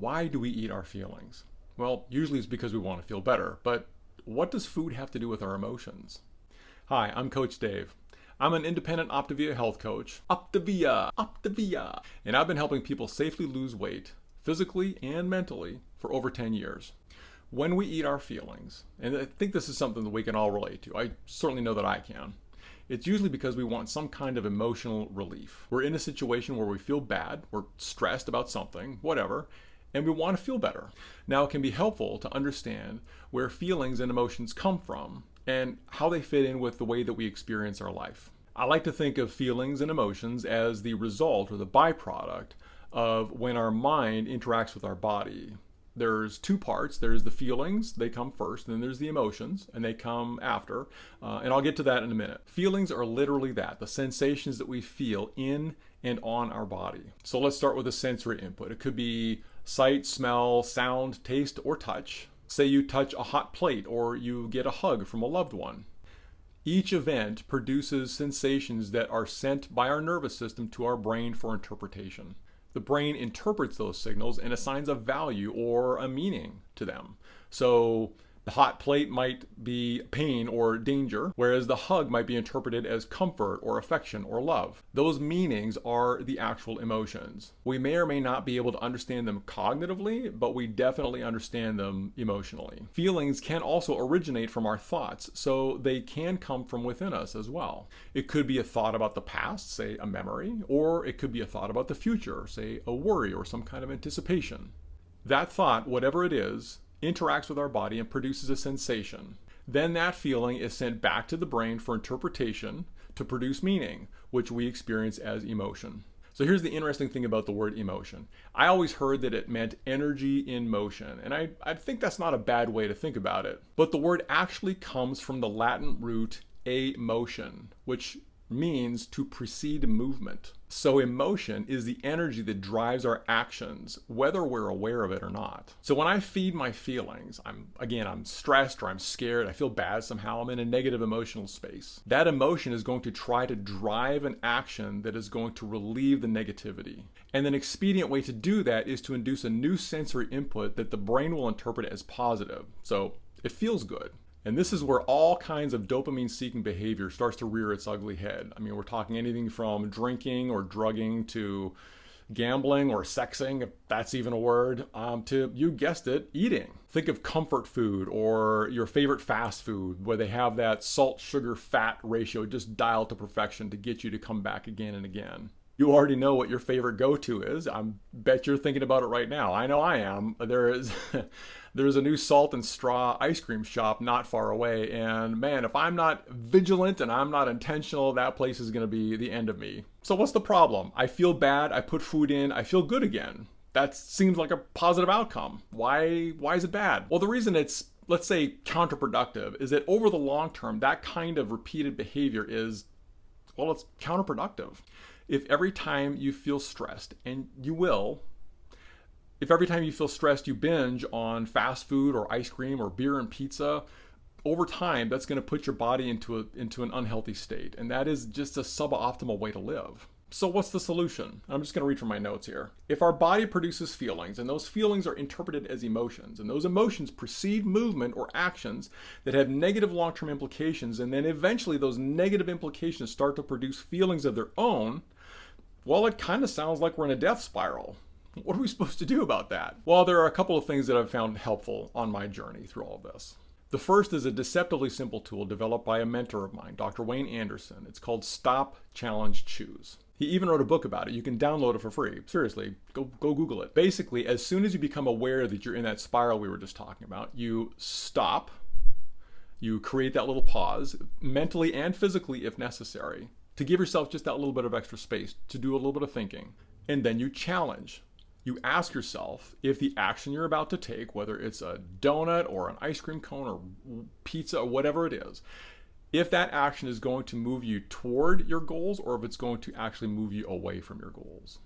Why do we eat our feelings? Well, usually it's because we want to feel better, but what does food have to do with our emotions? Hi, I'm Coach Dave. I'm an independent Optavia health coach, Optavia, and I've been helping people safely lose weight, physically and mentally, for over 10 years. When we eat our feelings, and I think this is something that we can all relate to, I certainly know that I can, it's usually because we want some kind of emotional relief. We're in a situation where we feel bad, we're stressed about something, whatever, and we want to feel better. Now, it can be helpful to understand where feelings and emotions come from and how they fit in with the way that we experience our life. I like to think of feelings and emotions as the result or the byproduct of when our mind interacts with our body. There's two parts. There's the feelings, they come first, and then there's the emotions, and they come after. And I'll get to that in a minute. Feelings are literally that, the sensations that we feel in and on our body. So let's start with a sensory input. It could be sight, smell, sound, taste, or touch. Say you touch a hot plate or you get a hug from a loved one. Each event produces sensations that are sent by our nervous system to our brain for interpretation. The brain interprets those signals and assigns a value or a meaning to them. So the hot plate might be pain or danger, whereas the hug might be interpreted as comfort or affection or love. Those meanings are the actual emotions. We may or may not be able to understand them cognitively, but we definitely understand them emotionally. Feelings can also originate from our thoughts, so they can come from within us as well. It could be a thought about the past, say a memory, or it could be a thought about the future, say a worry or some kind of anticipation. That thought, whatever it is, interacts with our body and produces a sensation. Then that feeling is sent back to the brain for interpretation to produce meaning, which we experience as emotion. So here's the interesting thing about the word emotion. I always heard that it meant energy in motion, and I think that's not a bad way to think about it. But the word actually comes from the Latin root emotion, which means to precede movement. So emotion is the energy that drives our actions, whether we're aware of it or not. So when I feed my feelings, I'm stressed or I'm scared, I feel bad somehow, I'm in a negative emotional space. That emotion is going to try to drive an action that is going to relieve the negativity. And an expedient way to do that is to induce a new sensory input that the brain will interpret as positive. So it feels good. And this is where all kinds of dopamine-seeking behavior starts to rear its ugly head. I mean, we're talking anything from drinking or drugging to gambling or sexing, if that's even a word, to, you guessed it, eating. Think of comfort food or your favorite fast food where they have that salt, sugar, fat ratio just dialed to perfection to get you to come back again and again. You already know what your favorite go-to is. I bet you're thinking about it right now. I know I am. There's a new salt and straw ice cream shop not far away. And man, if I'm not vigilant and I'm not intentional, that place is going to be the end of me. So what's the problem? I feel bad. I put food in. I feel good again. That seems like a positive outcome. Why is it bad? Well, the reason it's, let's say, counterproductive is that over the long term, that kind of repeated behavior is, well, it's counterproductive. If every time you feel stressed, and you will, if every time you feel stressed you binge on fast food or ice cream or beer and pizza, over time that's going to put your body into an unhealthy state. And that is just a suboptimal way to live. So what's the solution? I'm just going to read from my notes here. If our body produces feelings, and those feelings are interpreted as emotions, and those emotions precede movement or actions that have negative long-term implications, and then eventually those negative implications start to produce feelings of their own, well, it kind of sounds like we're in a death spiral. What are we supposed to do about that? Well, there are a couple of things that I've found helpful on my journey through all of this. The first is a deceptively simple tool developed by a mentor of mine, Dr. Wayne Anderson. It's called Stop, Challenge, Choose. He even wrote a book about it. You can download it for free. Seriously, go Google it. Basically, as soon as you become aware that you're in that spiral we were just talking about, you stop, you create that little pause, mentally and physically if necessary, to give yourself just that little bit of extra space to do a little bit of thinking. And then you challenge. You ask yourself if the action you're about to take, whether it's a donut or an ice cream cone or pizza or whatever it is, if that action is going to move you toward your goals or if it's going to actually move you away from your goals.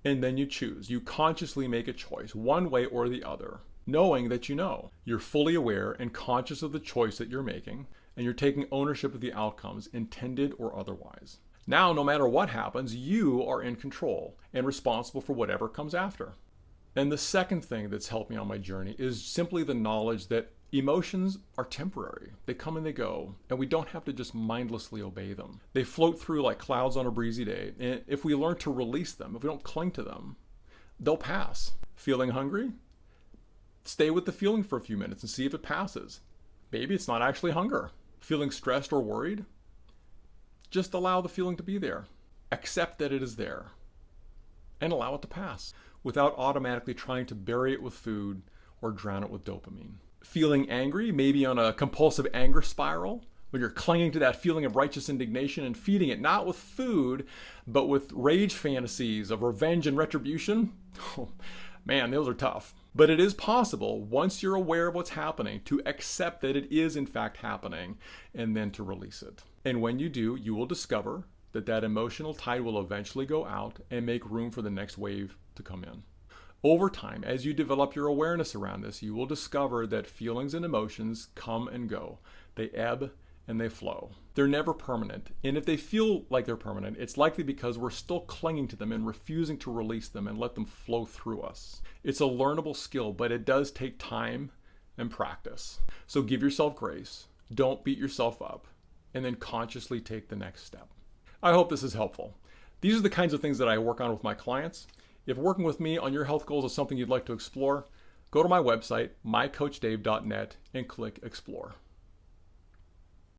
And then you choose. You consciously make a choice, one way or the other, knowing that you know. You're fully aware and conscious of the choice that you're making, and you're taking ownership of the outcomes, intended or otherwise. Now, no matter what happens, you are in control and responsible for whatever comes after. And the second thing that's helped me on my journey is simply the knowledge that emotions are temporary. They come and they go, and we don't have to just mindlessly obey them. They float through like clouds on a breezy day, and if we learn to release them, if we don't cling to them, they'll pass. Feeling hungry? Stay with the feeling for a few minutes and see if it passes. Maybe it's not actually hunger. Feeling stressed or worried? Just allow the feeling to be there. Accept that it is there and allow it to pass without automatically trying to bury it with food or drown it with dopamine. Feeling angry, maybe on a compulsive anger spiral, when you're clinging to that feeling of righteous indignation and feeding it not with food, but with rage fantasies of revenge and retribution. Oh, man, those are tough. But it is possible, once you're aware of what's happening, to accept that it is in fact happening and then to release it. And when you do, you will discover that emotional tide will eventually go out and make room for the next wave to come in. Over time, as you develop your awareness around this, you will discover that feelings and emotions come and go. They ebb and they flow. They're never permanent. And if they feel like they're permanent, it's likely because we're still clinging to them and refusing to release them and let them flow through us. It's a learnable skill, but it does take time and practice. So give yourself grace. Don't beat yourself up. And then consciously take the next step. I hope this is helpful. These are the kinds of things that I work on with my clients. If working with me on your health goals is something you'd like to explore, go to my website, mycoachdave.net, and click Explore.